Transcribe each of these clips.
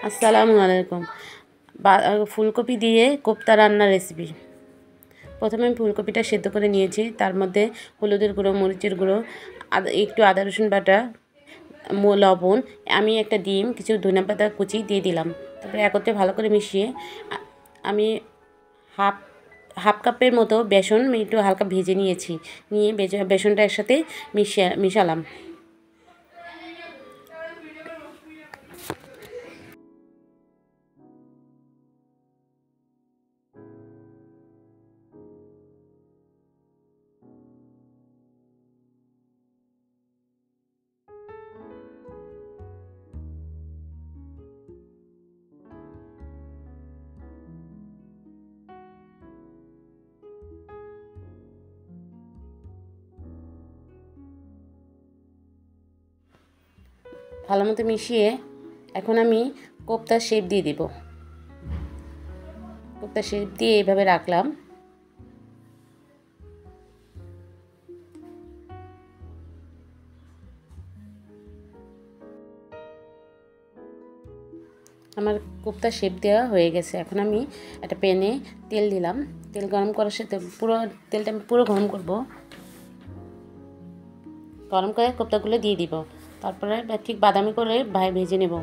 আসসালামু আলাইকুম। ফুলকপি দিয়ে কোপ্তা রান্নার রেসিপি। প্রথমে আমি ফুলকপিটা সেদ্ধ করে নিয়েছি, তার মধ্যে হলুদের গুঁড়ো, মরিচের গুঁড়ো, একটু আদা রসুন বাটা, লবণ, আমি একটা ডিম, কিছু ধনেপাতা কুচি দিয়ে দিলাম। তারপরে একত্রে ভালো করে মিশিয়ে আমি হাফ হাফ কাপের মতো বেসন একটু হালকা ভেজে নিয়েছি, নিয়ে বেসনটা একসাথে মিশালাম। ভালো মতো মিশিয়ে এখন আমি কোপ্তার শেপ দিয়ে দিব। কোপ্তার শেপ দিয়ে এইভাবে রাখলাম। আমার কোপ্তার শেপ দেওয়া হয়ে গেছে। এখন আমি একটা প্যানে তেল দিলাম। তেল গরম করার সাথে তেলটা আমি পুরো গরম করব। গরম করে কোপ্তাগুলো দিয়ে দিব। তারপরে ঠিক বাদামি করে ভেজে নেব।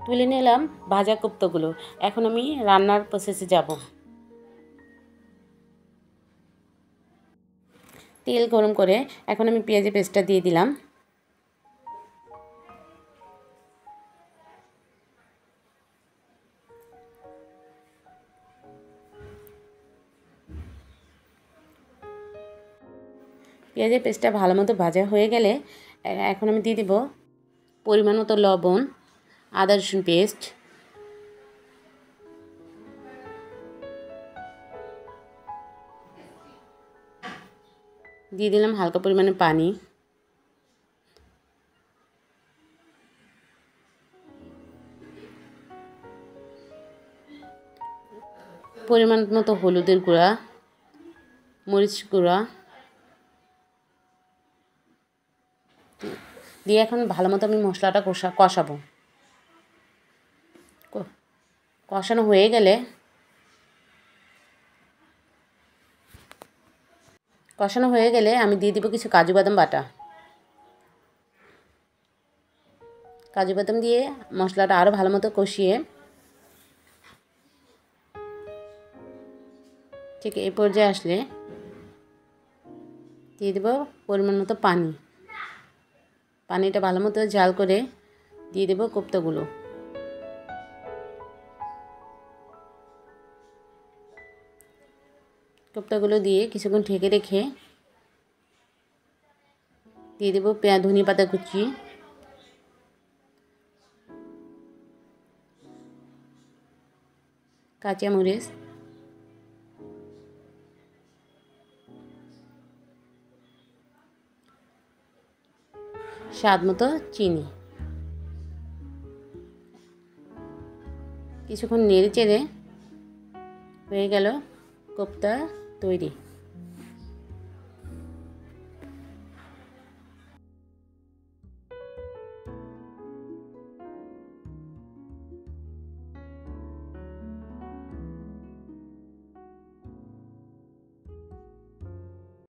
তুলে নিলাম ভাজা কোপ্তাগুলো। এখন আমি রান্নার প্রসেসে যাব। তেল গরম করে এখন আমি পেঁয়াজের পেস্টটা দিয়ে দিলাম। পেঁয়াজের পেস্টটা ভালো মতো ভাজা হয়ে গেলে এখন আমি দিয়ে দেব পরিমাণ মতো লবণ, আদা রসুন পেস্ট, দিয়ে দিলাম হালকা পরিমাণে পানি, পরিমাণ মতো হলুদের গুঁড়া, মরিচ গুঁড়া দিয়ে এখন ভালো মতো আমি মশলাটা কষাবো। কষানো হয়ে গেলে আমি দিয়ে দিব কিছু কাজু বাদাম বাটা। কাজু বাদাম দিয়ে মশলাটা আরও ভালো মতো কষিয়ে ঠিক এই পর্যায়ে আসলে দিয়ে দেব পরিমাণ মতো পানি। পানিটা ভালো মতো জাল করে দিয়ে দেব কোপ্তাগুলো। কোপ্তাগুলো দিয়ে কিছুক্ষণ ঢেকে রেখে দিয়ে দেব ধনিয়া পাতা কুচি, কাঁচামরিচ, স্বাদ মতো চিনি। কিছুক্ষণ নেড়ে চেড়ে হয়ে গেল কোপ্তা তৈরি।